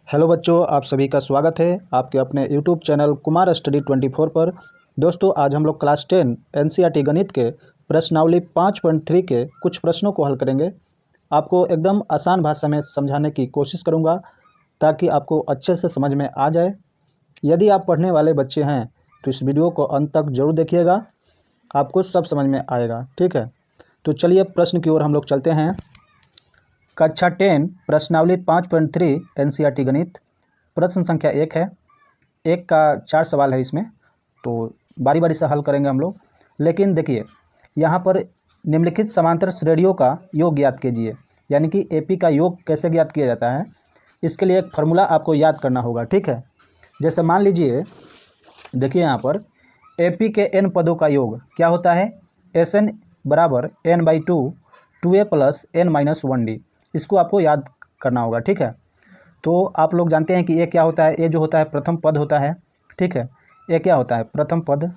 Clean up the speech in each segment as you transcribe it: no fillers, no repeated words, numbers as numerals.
Hello बच्चों, आप सभी का स्वागत है आपके अपने यूट्यूब चैनल कुमार स्टडी 24 पर। दोस्तों, आज हम लोग क्लास 10 एनसीईआरटी गणित के प्रश्नावली 5.3 के कुछ प्रश्नों को हल करेंगे। आपको एकदम आसान भाषा में समझाने की कोशिश करूंगा ताकि आपको अच्छे से समझ में आ जाए। यदि आप पढ़ने वाले बच्चे हैं तो इस वीडियो को अंत तक जरूर देखिएगा, आपको सब समझ में आएगा। ठीक है, तो चलिए प्रश्न की ओर हम लोग चलते हैं। कक्षा 10 प्रश्नावली 5.3 एनसीईआरटी गणित प्रश्न संख्या 1 है। 1 का 4 सवाल है इसमें, तो बारी बारी से हल करेंगे हम लोग। लेकिन देखिए, यहाँ पर निम्नलिखित समांतर श्रेणियों का योग ज्ञात कीजिए, यानी कि एपी का योग कैसे ज्ञात किया जाता है, इसके लिए एक फार्मूला आपको याद करना होगा। ठीक है, जैसे मान लीजिए, देखिए यहाँ पर एपी के n पदों का योग क्या होता है, एस एन बराबर n/2 2a प्लस n-1d। इसको आपको याद करना होगा। ठीक है, तो आप लोग जानते हैं कि ये क्या होता है, ये जो होता है प्रथम पद होता है। ठीक है, ये क्या होता है, प्रथम पद,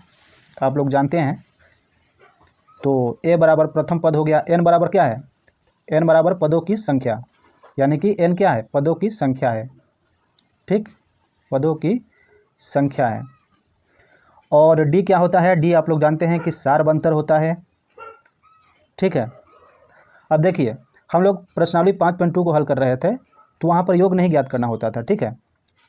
आप लोग जानते हैं। तो ए बराबर प्रथम पद हो गया। एन बराबर क्या है, एन बराबर पदों की संख्या, यानी कि एन क्या है, पदों की संख्या है। ठीक, पदों की संख्या है। और डी क्या होता है, डी आप लोग जानते हैं कि सार्वंतर होता है। ठीक है, अब देखिए, हम लोग प्रश्नावली 5.2 को हल कर रहे थे तो वहाँ पर योग नहीं ज्ञात करना होता था। ठीक है,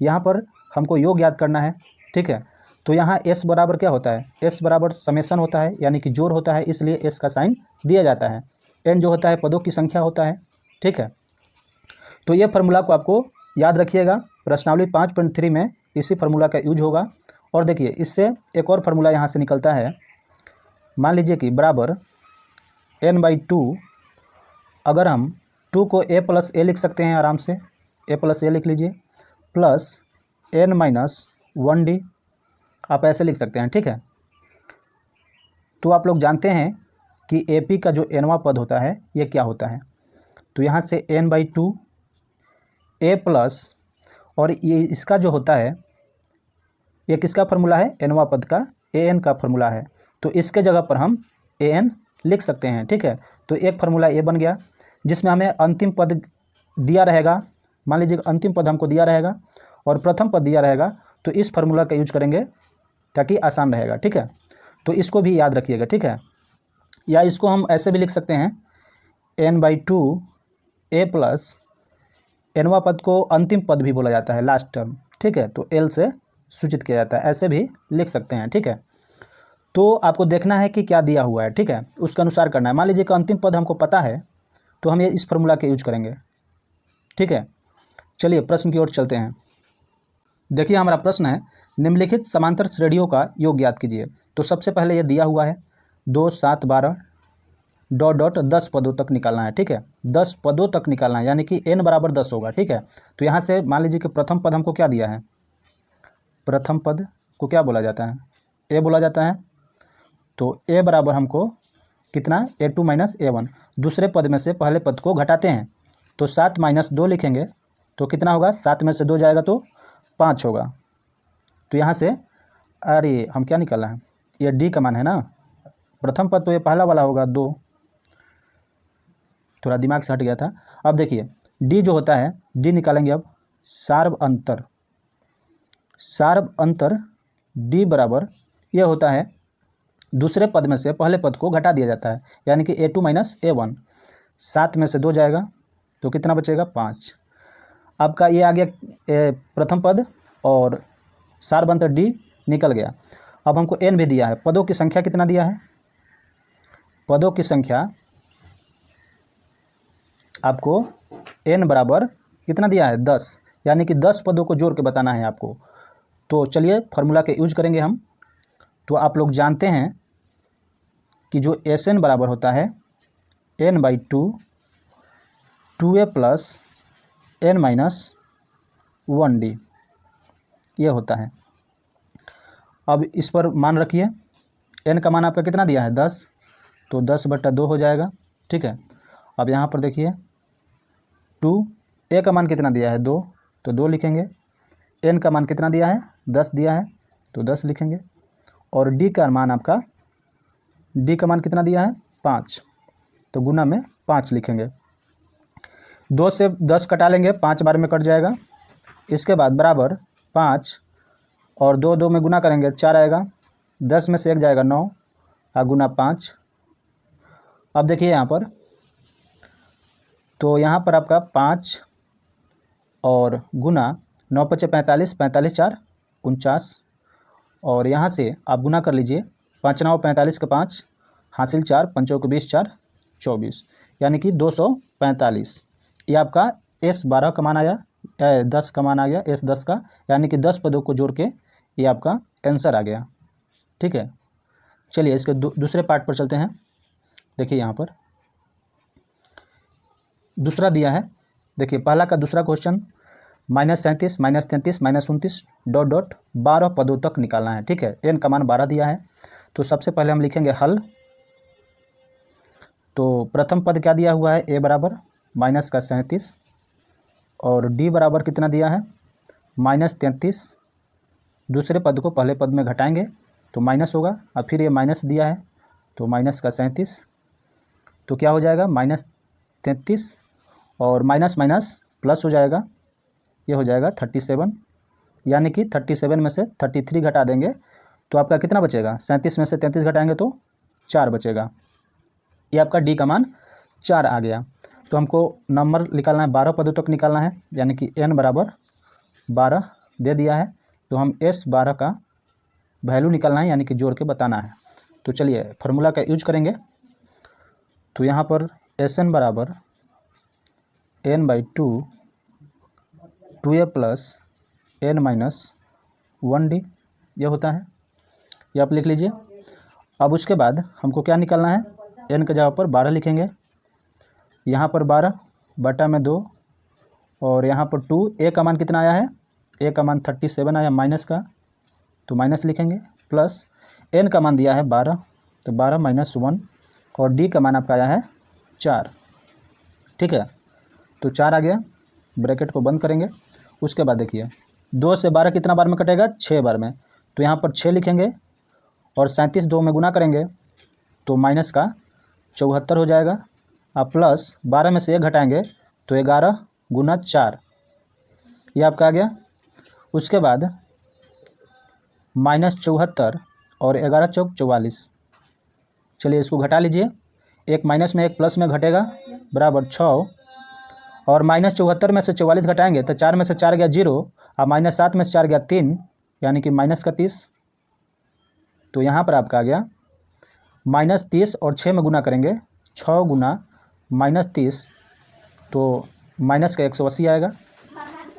यहाँ पर हमको योग ज्ञात करना है। ठीक है, तो यहाँ एस बराबर क्या होता है, एस बराबर समेसन होता है, यानी कि जोड़ होता है, इसलिए एस का साइन दिया जाता है। एन जो होता है पदों की संख्या होता है। ठीक है, तो ये फार्मूला को आपको याद रखिएगा। प्रश्नावली 5.3 में इसी फार्मूला का यूज होगा। और देखिए, इससे एक और फार्मूला यहाँ से निकलता है। मान लीजिए कि बराबर n/2, अगर हम 2 को a प्लस ए लिख सकते हैं आराम से, a प्लस ए लिख लीजिए, प्लस n-1d, आप ऐसे लिख सकते हैं। ठीक है, तो आप लोग जानते हैं कि AP का जो nवां पद होता है ये क्या होता है, तो यहाँ से n/2 a प्लस, और ये इसका जो होता है ये किसका फार्मूला है, nवां पद का an का फार्मूला है, तो इसके जगह पर हम an लिख सकते हैं। ठीक है, तो एक फार्मूला ये बन गया जिसमें हमें अंतिम पद दिया रहेगा। मान लीजिए अंतिम पद हमको दिया रहेगा और प्रथम पद दिया रहेगा, तो इस फार्मूला का यूज करेंगे ताकि आसान रहेगा। ठीक है, तो इसको भी याद रखिएगा। ठीक है, या इसको हम ऐसे भी लिख सकते हैं, n/2 a प्लस, nवां पद को अंतिम पद भी बोला जाता है, लास्ट टर्म। ठीक है, तो l से सूचित किया जाता है, ऐसे भी लिख सकते हैं। ठीक है, तो आपको देखना है कि क्या दिया हुआ है। ठीक है, उसके अनुसार करना है। मान लीजिए कि अंतिम पद हमको पता है तो हम ये इस फार्मूला के यूज करेंगे। ठीक है, चलिए प्रश्न की ओर चलते हैं। देखिए, हमारा प्रश्न है, निम्नलिखित समांतर श्रेणियों का योग ज्ञात कीजिए। तो सबसे पहले ये दिया हुआ है 2, 7, 12 ... 10 पदों तक निकालना है। ठीक है, 10 पदों तक निकालना है, यानी कि n बराबर 10 होगा। ठीक है, तो यहाँ से मान लीजिए कि प्रथम पद हमको क्या दिया है, प्रथम पद को क्या बोला जाता है, a बोला जाता है। तो a बराबर हमको कितना, a2 माइनस a1। दूसरे पद में से पहले पद को घटाते हैं, तो 7 - 2 लिखेंगे तो कितना होगा, 7 में से 2 जाएगा तो 5 होगा। तो यहाँ से, अरे हम क्या निकाला है, ये डी का मान है ना, प्रथम पद तो ये पहला वाला होगा 2, थोड़ा दिमाग से हट गया था। अब देखिए, डी जो होता है, डी निकालेंगे अब, सार्व अंतर डी बराबर ये होता है, दूसरे पद में से पहले पद को घटा दिया जाता है, यानी कि a2 माइनस a1। 7 में से 2 जाएगा तो कितना बचेगा, 5। आपका ये आ गया प्रथम पद, और सार्वंतर डी निकल गया। अब हमको n भी दिया है, पदों की संख्या कितना दिया है, पदों की संख्या आपको n बराबर कितना दिया है, 10, यानी कि 10 पदों को जोड़ के बताना है आपको। तो चलिए फार्मूला के यूज करेंगे हम। तो आप लोग जानते हैं कि जो Sn बराबर होता है n/2 2a प्लस n-1d, ये होता है। अब इस पर मान रखिए, n का मान आपका कितना दिया है, 10, तो 10/2 हो जाएगा। ठीक है, अब यहाँ पर देखिए 2, a का मान कितना दिया है, 2, तो 2 लिखेंगे। n का मान कितना दिया है, 10 दिया है, तो 10 लिखेंगे। और d का मान आपका, d का मान कितना दिया है, 5, तो गुना में 5 लिखेंगे। 2 से 10 कटा लेंगे, 5 बार में कट जाएगा, इसके बाद बराबर 5 और 2 2 में गुना करेंगे 4 आएगा, 10 में से 1 जाएगा 9 और गुना 5। अब देखिए यहाँ पर, तो यहाँ पर आपका 5 और गुना 9 × 5 = 45, 45 4 49, और यहाँ से आप गुना कर लीजिए, 5 9 45 का 5 हासिल 4 5 को 20 4 24, यानी कि 245। ये आपका S12 का मान आया, 10 का मान आ गया, S10 का, यानी कि 10 पदों को जोड़ के ये आपका आंसर आ गया। ठीक है, चलिए इसके दूसरे पार्ट पर चलते हैं। देखिए यहाँ पर दूसरा दिया है, देखिए पहला का दूसरा क्वेश्चन, -37 -33 -29 ... 12 पदों तक निकालना है। ठीक है, n का मान 12 दिया है, तो सबसे पहले हम लिखेंगे हल। तो प्रथम पद क्या दिया हुआ है, a बराबर -37 और d बराबर कितना दिया है, -33। दूसरे पद को पहले पद में घटाएंगे तो माइनस होगा, और फिर ये माइनस दिया है तो -37, तो क्या हो जाएगा -33 और माइनस माइनस प्लस हो जाएगा, ये हो जाएगा 37, यानी कि 37 में से 33 घटा देंगे तो आपका कितना बचेगा, 37 में से 33 घटाएंगे तो 4 बचेगा। ये आपका डी का मान 4 आ गया। तो हमको नंबर निकालना है, 12 पदों तक निकालना है, यानी कि n बराबर 12 दे दिया है, तो हम S12 का वैल्यू निकालना है, यानी कि जोड़ के बताना है। तो चलिए फार्मूला का यूज करेंगे। तो यहाँ पर Sn बराबर n/2 2a + n - 1d ये होता है, ये आप लिख लीजिए। अब उसके बाद हमको क्या निकालना है, n के जगह पर 12 लिखेंगे, यहाँ पर 12 बटा में 2, और यहाँ पर 2, a का मान कितना आया है, a का मान 37 आया माइनस का, तो माइनस लिखेंगे, प्लस n का मान दिया है 12, तो 12 - 1, और d का मान आपका आया है 4। ठीक है, तो 4 आ गया, ब्रैकेट को बंद करेंगे। उसके बाद देखिए 2 से 12 कितना बार में कटेगा, 6 बार में, तो यहाँ पर 6 लिखेंगे, और 37 2 में गुना करेंगे तो माइनस का 74 हो जाएगा, और प्लस 12 में से 1 घटाएंगे तो 11 गुना 4, ये आपका आ गया। उसके बाद -74 और 11 चौक 44, चलिए इसको घटा लीजिए, एक माइनस में एक प्लस में घटेगा, बराबर 6, और -74 में से 44 घटाएंगे तो 4 में से 4 गया 0, और -7 में से 4 गया 3, यानी कि -30। तो यहाँ पर आपका आ गया -30, और 6 में गुना करेंगे, 6 गुना -30, तो माइनस का 180 आएगा।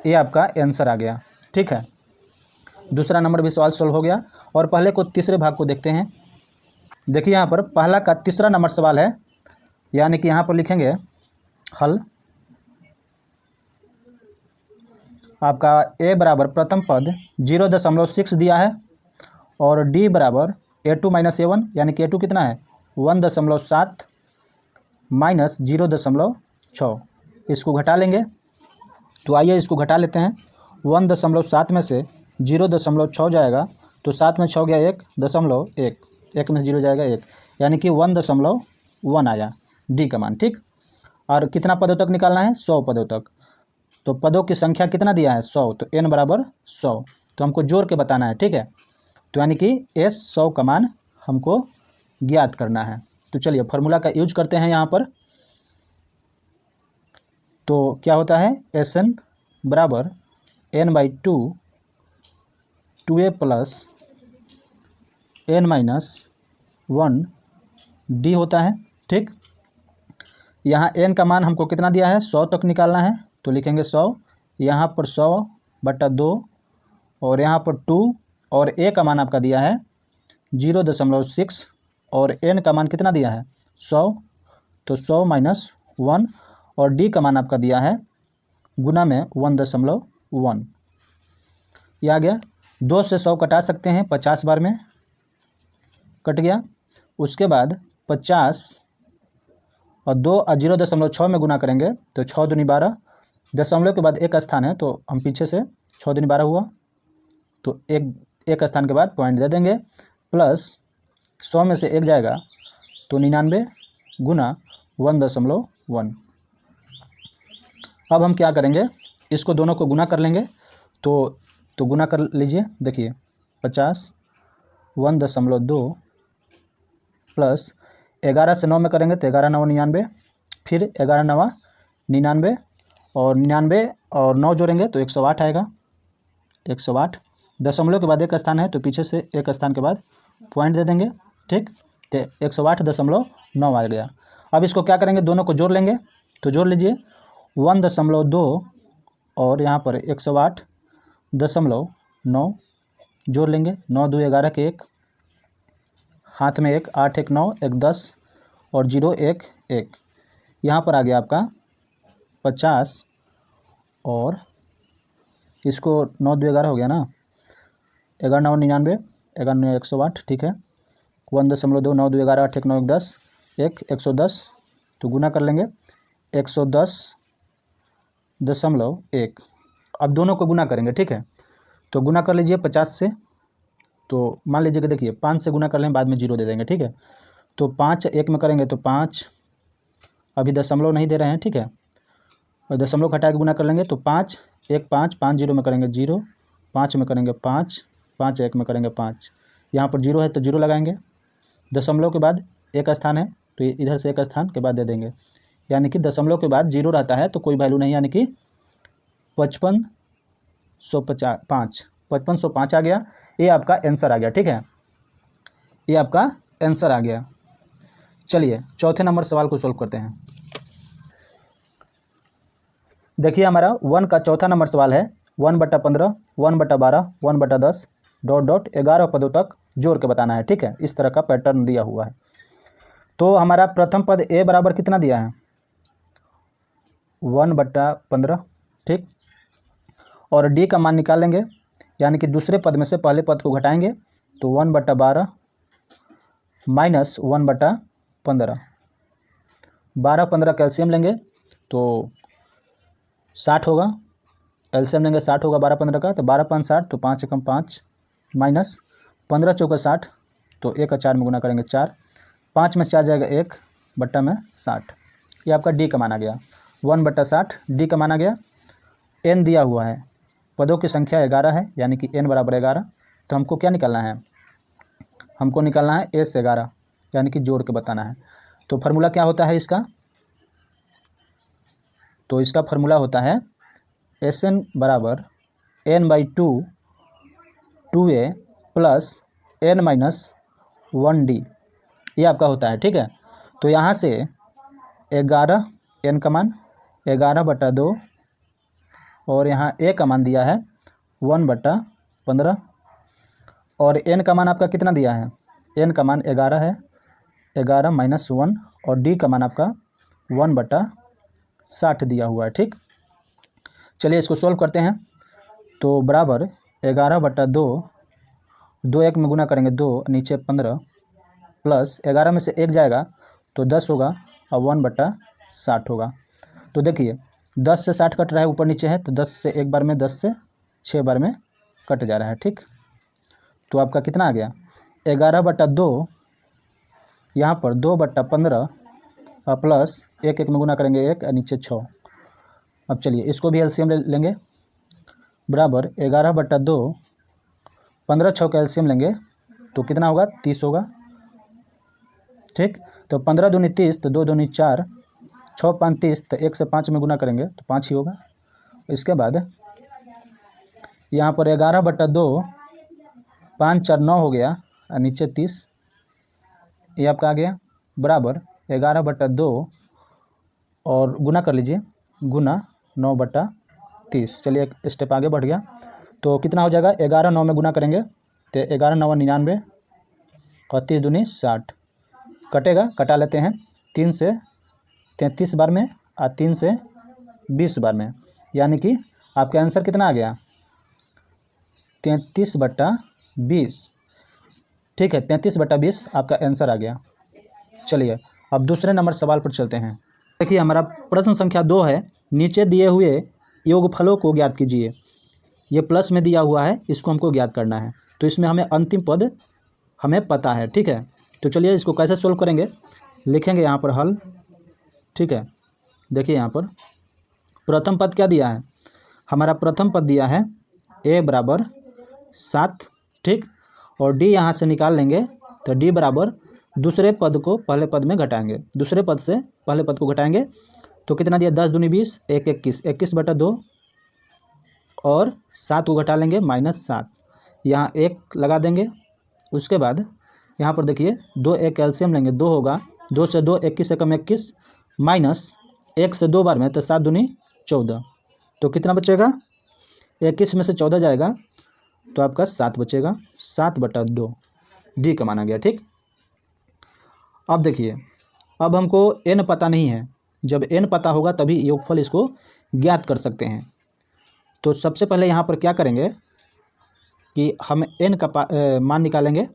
ये आपका आंसर आ गया। ठीक है, दूसरा नंबर भी सवाल सॉल्व हो गया। और पहले को तीसरे भाग को देखते हैं। देखिए यहाँ पर पहला का तीसरा नंबर सवाल है, यानी कि यहाँ पर लिखेंगे हल। आपका a बराबर प्रथम पद 0.6 दिया है, और d बराबर a2 - a1, यानी कि a2 कितना है 1.7 माइनस 0.6, इसको घटा लेंगे। तो आइए इसको घटा लेते हैं। 1.7 में से 0.6 जाएगा तो 7 में 6 गया 1.1, 1 में 0 जाएगा 1, यानी कि 1.1 आया डी का मान। ठीक, और कितना पदों तक निकालना है, 100 पदों तक। तो पदों की संख्या कितना दिया है 100, तो n बराबर 100, तो हमको जोड़ के बताना है। ठीक है, तो यानी कि S100 का मान हमको ज्ञात करना है। तो चलिए फार्मूला का यूज करते हैं यहाँ पर। तो क्या होता है, Sn बराबर n/2 2a + n - 1 d होता है। ठीक, यहाँ n का मान हमको कितना दिया है 100 तक निकालना है, तो लिखेंगे 100, यहाँ पर 100/2, और यहाँ पर 2, और a का मान आपका दिया है 0.6, और n का मान कितना दिया है 100, तो 100 - 1, और d का मान आपका दिया है गुना में 1.1, यह आ गया। 2 से 100 कटा सकते हैं 50 बार में, कट गया। उसके बाद 50 और 2 और 0.6 में गुना करेंगे तो 6 दूनी 12, दशमलव के बाद एक स्थान है तो हम पीछे से 6 दूनी 12 हुआ, तो एक स्थान के बाद पॉइंट दे देंगे, प्लस 100 में से 1 जाएगा तो 99 गुना 1.1। अब हम क्या करेंगे, इसको दोनों को गुना कर लेंगे तो गुना कर लीजिए। देखिए 50 1.2 प्लस 11 से 9 में करेंगे तो 11 9 99, फिर 11 9 99 और 99 और 9 जोड़ेंगे तो 108 आएगा। 108 दशमलव के बाद एक स्थान है तो पीछे से एक स्थान के बाद पॉइंट दे देंगे। ठीक, तो 108.9 आ गया। अब इसको क्या करेंगे, दोनों को जोड़ लेंगे। तो जोड़ लीजिए 1.2 और यहाँ पर 108.9 जोड़ लेंगे। 9 2 11 के 1, हाथ में 1, 8 1 9 1 10 और 0 1 1। यहाँ पर आ गया आपका 50 और इसको 9 2 11 हो गया ना, 11 9 99, 11 9 108। ठीक है, 1.2 9 2 11 8 1 9 1 10 1 110 तो गुना कर लेंगे 110.1। अब दोनों को गुना करेंगे। ठीक है, तो गुना कर लीजिए 50 से। तो मान लीजिए कि देखिए 5 से गुना कर लें, बाद में 0 दे देंगे। ठीक है, तो 5 1 में करेंगे तो 5, अभी दशमलव नहीं दे रहे हैं। ठीक है, और दशमलव घटा के गुना कर लेंगे तो 5 1 5, 5 0 में करेंगे 0, 5 में करेंगे 5, 5 1 में करेंगे 5। यहाँ पर 0 है तो 0 लगाएंगे। दशमलव के बाद एक स्थान है तो इधर से एक स्थान के बाद दे देंगे, यानी कि दशमलव के बाद 0 रहता है तो कोई वैल्यू नहीं, यानी कि 5505 आ गया। ये आपका आंसर आ गया। ठीक है, ये आपका आंसर आ गया। चलिए चौथे नंबर सवाल को सॉल्व करते हैं। देखिए हमारा 1 का चौथा नंबर सवाल है 1/15 1/12 1/10 ... 11 पदों तक जोड़ के बताना है। ठीक है, इस तरह का पैटर्न दिया हुआ है। तो हमारा प्रथम पद a बराबर कितना दिया है 1/15। ठीक, और d का मान निकाल लेंगे, यानी कि दूसरे पद में से पहले पद को घटाएंगे तो 1/12 माइनस 1/15। 12 15 कैल्शियम लेंगे तो 60 होगा, एलसीएम लेंगे 60 होगा 12 15 का, तो 12 5 60 तो 5 एकम 5 माइनस 15 चौका 60 तो 1 का 4 में गुना करेंगे 4, 5 में 4 जाएगा 1 बट्टा में 60। ये आपका डी का मान आ गया 1/60। डी का मान आ गया। एन दिया हुआ है, पदों की संख्या 11 है, यानी कि एन बराबर 11। तो हमको क्या निकालना है, हमको निकालना है एस 11, यानी कि जोड़ के बताना है। तो फार्मूला क्या होता है इसका, तो इसका फार्मूला होता है एस एन बराबर n/2 2a plus n - 1d, ये आपका होता है। ठीक है, तो यहाँ से 11 n का मान 11/2 और यहाँ a का मान दिया है 1/15 और n का मान आपका कितना दिया है, n का मान 11 है, 11 - 1 और d का मान आपका 1/60 दिया हुआ है। ठीक, चलिए इसको सॉल्व करते हैं। तो बराबर 11/2, 2 1 में गुना करेंगे 2, नीचे 15 प्लस 11 में से 1 जाएगा तो 10 होगा और 1/60 होगा। तो देखिए 10 से 60 कट रहा है, ऊपर नीचे है, तो 10 से एक बार में, 10 से 6 बार में कट जा रहा है। ठीक, तो आपका कितना आ गया 11/2, यहाँ पर 2/15 प्लस 1 1 में गुना करेंगे 1 और नीचे 6। अब चलिए इसको भी एलसीएम लेंगे, बराबर 11/2, 15 6 का एलसीएम लेंगे तो कितना होगा 30 होगा। ठीक, तो 15 दूनी 30 तो 2 दूनी 4, 6 5 30 तो 1 से 5 में गुना करेंगे तो 5 ही होगा। इसके बाद यहाँ पर 11/2, 5 4 9 हो गया और नीचे 30, ये आपका आ गया बराबर 11/2 और गुना कर लीजिए, गुना 9/30। चलिए एक स्टेप आगे बढ़ गया, तो कितना हो जाएगा 11 9 में गुना करेंगे तो 11 9 99 और 30 दूनी 60, कटेगा, कटा लेते हैं 3 से 33 बार में और 3 से 20 बार में, यानी कि आपका आंसर कितना आ गया 33/20। ठीक है, 33/20 आपका आंसर आ गया। चलिए अब दूसरे नंबर सवाल पर चलते हैं। देखिए हमारा प्रश्न संख्या 2 है, नीचे दिए हुए योगफलों को ज्ञात कीजिए। ये प्लस में दिया हुआ है, इसको हमको ज्ञात करना है। तो इसमें हमें अंतिम पद हमें पता है। ठीक है, तो चलिए इसको कैसे सोल्व करेंगे, लिखेंगे यहाँ पर हल। ठीक है, देखिए यहाँ पर प्रथम पद क्या दिया है, हमारा प्रथम पद दिया है ए बराबर 7, ठीक। और डी यहाँ से निकाल लेंगे तो डी बराबर दूसरे पद को पहले पद में घटाएंगे, दूसरे पद से पहले पद को घटाएंगे तो कितना दिया, 10 दूनी 20, 1 21, 21/2 और 7 को घटा लेंगे -7, यहाँ 1 लगा देंगे। उसके बाद यहाँ पर देखिए 2 1 कैल्शियम लेंगे, 2 होगा, 2 से 2 21 एकम 21 माइनस 1 से 2 बार में तो 7 दूनी 14, तो कितना बचेगा, 21 में से 14 जाएगा तो आपका 7 बचेगा, 7/2 डी का माना गया, ठीक। अब देखिए, अब हमको n पता नहीं है, जब n पता होगा तभी योगफल इसको ज्ञात कर सकते हैं। तो सबसे पहले यहाँ पर क्या करेंगे कि हम n का मान निकालेंगे।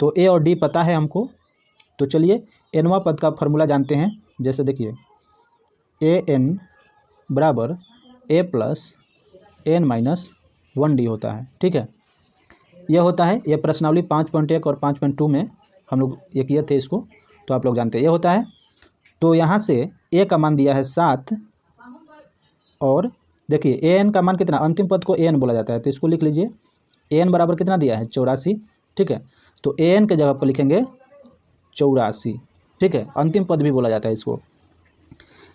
तो a और d पता है हमको, तो चलिए nवां पद का फॉर्मूला जानते हैं। जैसे देखिए an बराबर a plus n minus 1d होता है, ठीक है। यह होता है, यह प्रश्नावली 5.1 और 5.2 में हम लोग ये किए थे इसको, तो आप लोग जानते हैं ये होता है। तो यहाँ से a का मान दिया है 7 और देखिए an का मान कितना, अंतिम पद को an बोला जाता है, तो इसको लिख लीजिए an बराबर कितना दिया है 84, ठीक है। तो an के जगह पर लिखेंगे 84, ठीक है, अंतिम पद भी बोला जाता है इसको।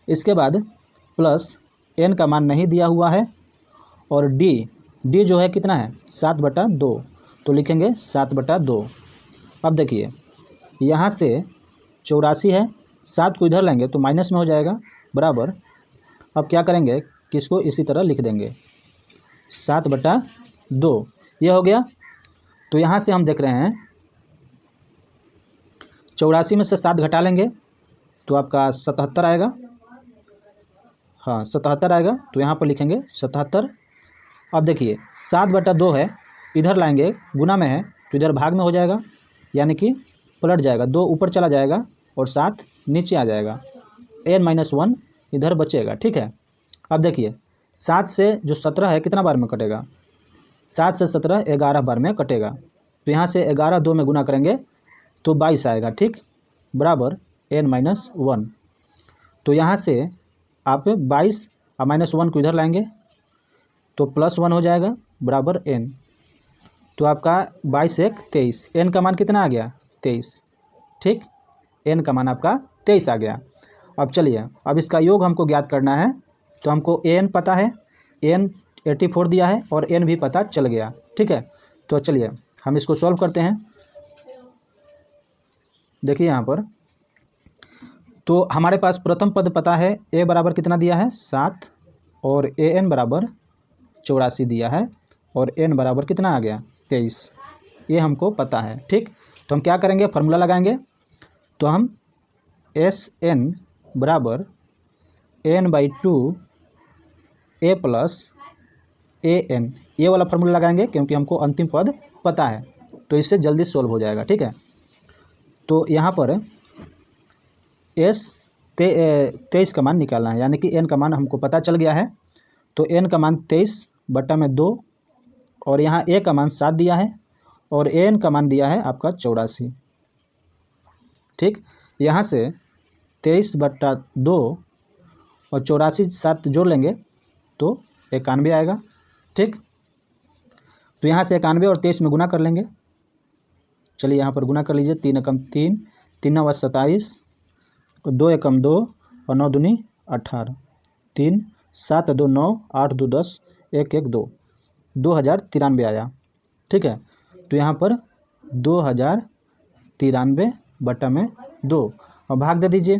इसके बाद प्लस n का मान नहीं दिया हुआ है और d जो है कितना है 7/2, तो लिखेंगे 7/2। अब देखिए यहाँ से 84 है, 7 को इधर लेंगे तो माइनस में हो जाएगा, बराबर। अब क्या करेंगे कि इसको इसी तरह लिख देंगे 7/2, यह हो गया। तो यहाँ से हम देख रहे हैं 84 में से 7 घटा लेंगे तो आपका 77 आएगा, हाँ 77 आएगा, तो यहाँ पर लिखेंगे 77। अब देखिए 7/2 है, इधर लाएंगे गुना में है तो इधर भाग में हो जाएगा, यानी कि पलट जाएगा, 2 ऊपर चला जाएगा और 7 नीचे आ जाएगा, n-1 इधर बचेगा, ठीक है। अब देखिए 7 से जो 17 है कितना बार में कटेगा, 7 से 17 11 बार में कटेगा, तो यहाँ से 11 2 में गुना करेंगे तो 22 आएगा, ठीक, बराबर n-1। तो यहाँ से आप 22 और -1 को इधर लाएंगे तो +1 हो जाएगा, बराबर n। तो आपका 22 1 23, n का मान कितना आ गया 23, ठीक, n का मान आपका 23 आ गया। अब चलिए, अब इसका योग हमको ज्ञात करना है, तो हमको an पता है, n 84 दिया है और n भी पता चल गया, ठीक है। तो चलिए हम इसको सॉल्व करते हैं। देखिए यहाँ पर तो हमारे पास प्रथम पद पता है, a बराबर कितना दिया है 7 और an बराबर 84 दिया है और n बराबर कितना आ गया 23, ये हमको पता है, ठीक। तो हम क्या करेंगे, फार्मूला लगाएंगे। तो हम Sn बराबर n/2 a प्लस an, ये वाला फार्मूला लगाएंगे क्योंकि हमको अंतिम पद पता है, तो इससे जल्दी सोल्व हो जाएगा, ठीक है। तो यहाँ पर 23 का मान निकालना है, यानी कि n का मान हमको पता चल गया है। तो n का मान 23/2 और यहाँ a का मान 7 दिया है और an का मान दिया है आपका 84, ठीक। यहाँ से 23/2 और 84 7 जोड़ लेंगे तो 91 आएगा, ठीक। तो यहाँ से 91 और 23 में गुना कर लेंगे। चलिए यहाँ पर गुना कर लीजिए, 3 एकम 3, 3 9 27, 2 एकम 2 और 9 दूनी 18, 3 7 2 9, 8 2 10, 1 1 2, 2093 आया, ठीक है। तो यहाँ पर 2093/2 और भाग दे दीजिए।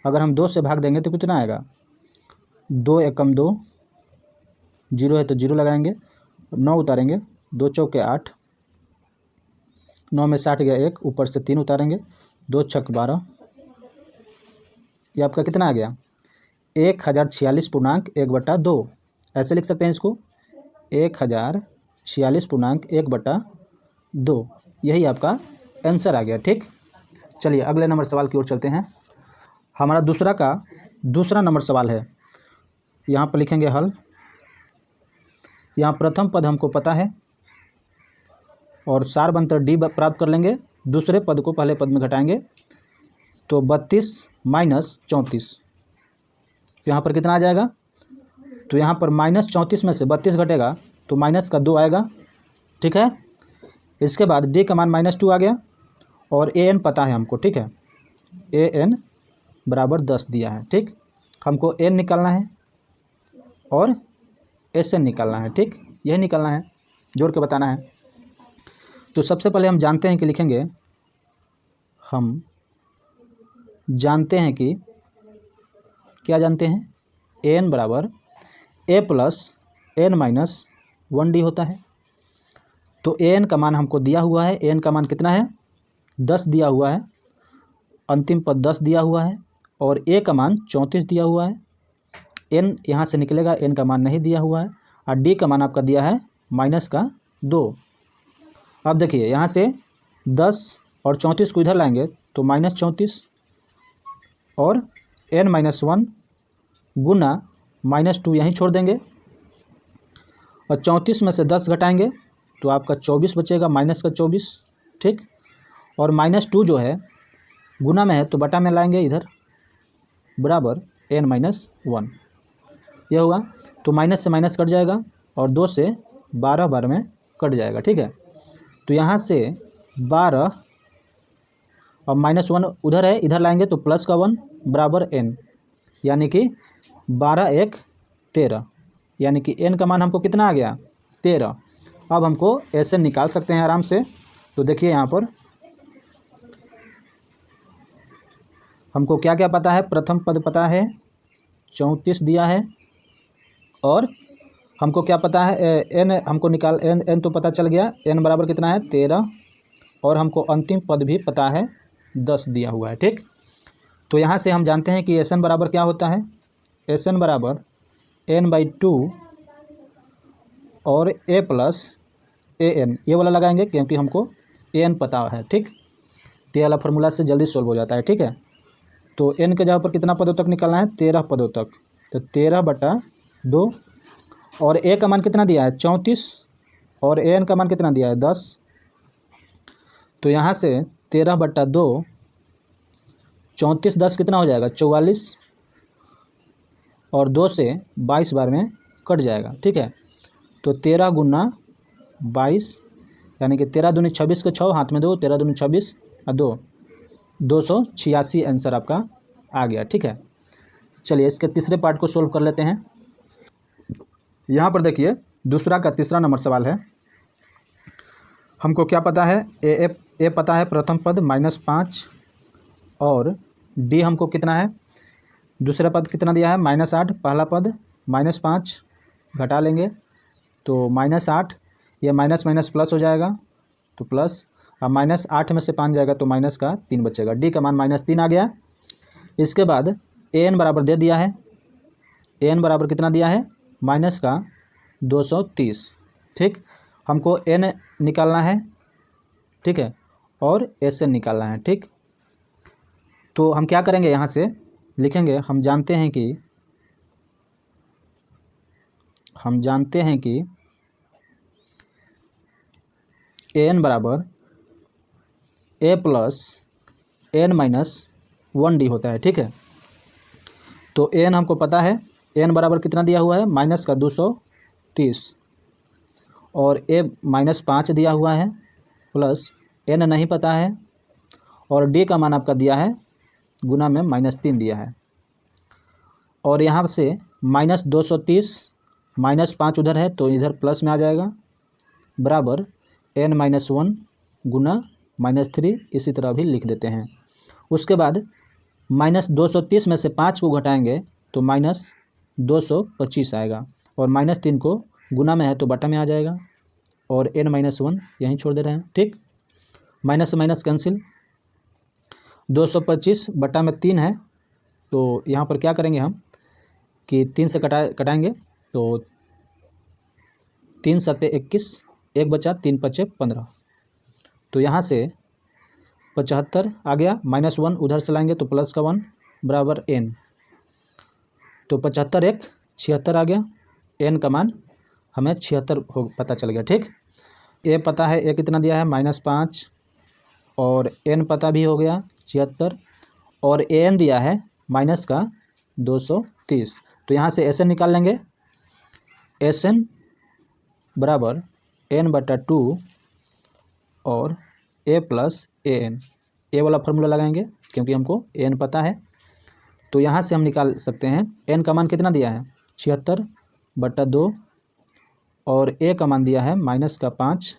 अगर हम 2 से भाग देंगे तो कितना आएगा, 2 एकम 2, 0 है तो 0 लगाएंगे, 9 उतारेंगे, 2 चौके 8, 9 में 60 गया 1, ऊपर से 3 उतारेंगे, 2 छक 12, ये आपका कितना आ गया 1046.1/2, ऐसे लिख सकते हैं इसको 1046.1/2, यही आपका आंसर आ गया, ठीक। चलिए अगले नंबर सवाल की ओर चलते हैं। हमारा दूसरा नंबर सवाल है, यहाँ पर लिखेंगे हल। यहाँ प्रथम पद हमको पता है और सार बनकर डी प्राप्त कर लेंगे, दूसरे पद को पहले पद में घटाएंगे तो 32 माइनस 34, तो यहाँ पर कितना आ जाएगा, तो यहाँ पर -34 में से 32 घटेगा तो माइनस का 2 आएगा, ठीक है। इसके बाद डी का मान -2 आ गया और ए एन पता है हमको, ठीक है। ए एन बराबर 10 दिया है, ठीक। हमको एन निकालना है और एस एन निकालना है, ठीक। यही निकालना है, जोड़ के बताना है। तो सबसे पहले हम जानते हैं कि लिखेंगे, हम जानते हैं कि क्या जानते हैं, ए एन बराबर ए प्लस एन माइनस 1 डी होता है। तो ए एन का मान हमको दिया हुआ है, ए एन का मान कितना है 10 दिया हुआ है, अंतिम पद 10 दिया हुआ है और ए का मान 34 दिया हुआ है। एन यहाँ से निकलेगा, एन का मान नहीं दिया हुआ है और डी का मान आपका दिया है -2। अब देखिए यहाँ से 10 और 34 को इधर लाएंगे तो -34 और n-1 गुना -2 यहीं छोड़ देंगे और 34 में से 10 घटाएंगे तो आपका 24 बचेगा, -24, ठीक। और -2 जो है गुना में है तो बटा में लाएंगे इधर, बराबर n-1। यह हुआ, तो माइनस से माइनस कट जाएगा और 2 से 12 बार में कट जाएगा, ठीक है। तो यहाँ से 12 और -1 उधर है, इधर लाएंगे तो प्लस का 1 बराबर n, यानी कि 12 1 13, यानी कि n का मान हमको कितना आ गया 13। अब हमको एस एन निकाल सकते हैं आराम से। तो देखिए यहाँ पर हमको क्या क्या पता है, प्रथम पद पता है 34 दिया है और हमको क्या पता है एन हमको निकाल एन तो पता चल गया, एन बराबर कितना है 13 और हमको अंतिम पद भी पता है 10 दिया हुआ है, ठीक। तो यहाँ से हम जानते हैं कि एस एन बराबर क्या होता है, एस एन बराबर n/2 और a प्लस ए एन, ये वाला लगाएंगे क्योंकि हमको ए एन पता है, ठीक। तो ये वाला फार्मूला से जल्दी सोल्व हो जाता है, ठीक है। तो n के जगह पर कितना पदों तक निकालना है 13 पदों तक, तो 13/2 और a का मान कितना दिया है 34 और ए एन का मान कितना दिया है 10। तो यहाँ से 13/2, 34 10 कितना हो जाएगा 44 और 2 से 22 बार में कट जाएगा, ठीक है। तो 13 गुना 22 यानी कि 13 दूनी 26 के 6 हाथ में 2, 13 दूनी 26 और 2 286 आंसर आपका आ गया, ठीक है। चलिए इसके तीसरे पार्ट को सोल्व कर लेते हैं। यहाँ पर देखिए दूसरा का तीसरा नंबर सवाल है। हमको क्या पता है, ए पता है प्रथम पद -5 और डी हमको कितना है, दूसरा पद कितना दिया है -8, पहला पद -5 घटा लेंगे तो -8, ये माइनस माइनस प्लस हो जाएगा तो प्लस, अब -8 में से 5 जाएगा तो माइनस का 3 बचेगा, डी का मान -3 आ गया। इसके बाद ए एन बराबर दे दिया है, ए एन बराबर कितना दिया है -230, ठीक। हमको एन निकालना है, ठीक है, और एस एन निकालना है, ठीक। तो हम क्या करेंगे, यहाँ से लिखेंगे, हम जानते हैं कि ए एन बराबर ए प्लस n-1 डी होता है, ठीक है। तो ए एन हमको पता है, ए एन बराबर कितना दिया हुआ है -230 और ए -5 दिया हुआ है प्लस एन नहीं पता है और डी का मान आपका दिया है गुना में -3 दिया है और यहाँ से -230 -5 उधर है तो इधर प्लस में आ जाएगा, बराबर n-1 गुना -3, इसी तरह भी लिख देते हैं। उसके बाद -230 में से 5 को घटाएंगे तो -225 आएगा और -3 को गुना में है तो बटा में आ जाएगा और n-1 यहीं छोड़ दे रहे हैं, ठीक। माइनस से माइनस कैंसिल, 225 बटा में 3 है तो यहाँ पर क्या करेंगे हम कि 3 से कटाएंगे तो 3 सत्ते 21, 1 बचा, 3 पचे 15, तो यहाँ से 75 आ गया, -1 उधर से लाएंगे तो प्लस का 1 बराबर n, तो 75 1 76 आ गया, n का मान हमें 76 हो पता चल गया, ठीक। ए पता है, ए कितना दिया है -5 और n पता भी हो गया 76 और ए एन दिया है -230, तो यहाँ से एस एन निकाल लेंगे। एस एन बराबर n/2 और a प्लस an। ए वाला फार्मूला लगाएंगे क्योंकि हमको n पता है, तो यहाँ से हम निकाल सकते हैं। n का मान कितना दिया है 76/2 और a का मान दिया है -5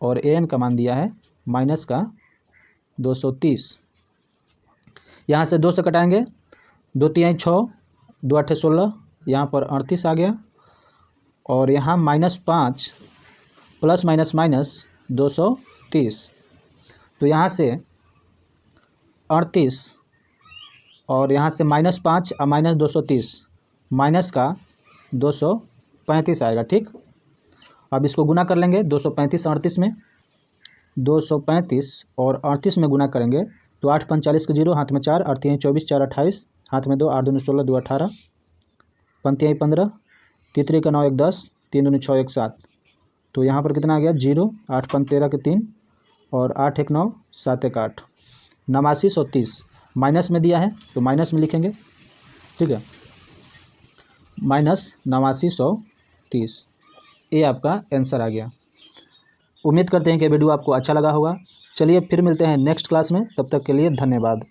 और an का मान दिया है -230। यहाँ से 2 से कटाएंगे, 2 तिहाई 6, 2 आठे 16, यहाँ पर 38 आ गया और यहाँ -5 प्लस माइनस 230, तो यहाँ से 38 और यहाँ से -5 और -230 माइनस का 235 आएगा। ठीक, अब इसको गुना कर लेंगे 235 38 में, 235 और 38 में गुना करेंगे तो 8 5 40 के 0, हाथ में 4, 8 3 24, 4 28, हाथ में 2, 8 2 16, 2 18, 5 3 15, 3 3 का 9 1 10, 3 2 6 1 7, तो यहाँ पर कितना आ गया 0, 8 5 13 के 3 और 8 1 9, 7 1 8, 8930। माइनस में दिया है तो माइनस में लिखेंगे। ठीक है, -8930, ये आपका आंसर आ गया। उम्मीद करते हैं कि वीडियो आपको अच्छा लगा होगा। चलिए फिर मिलते हैं नेक्स्ट क्लास में, तब तक के लिए धन्यवाद।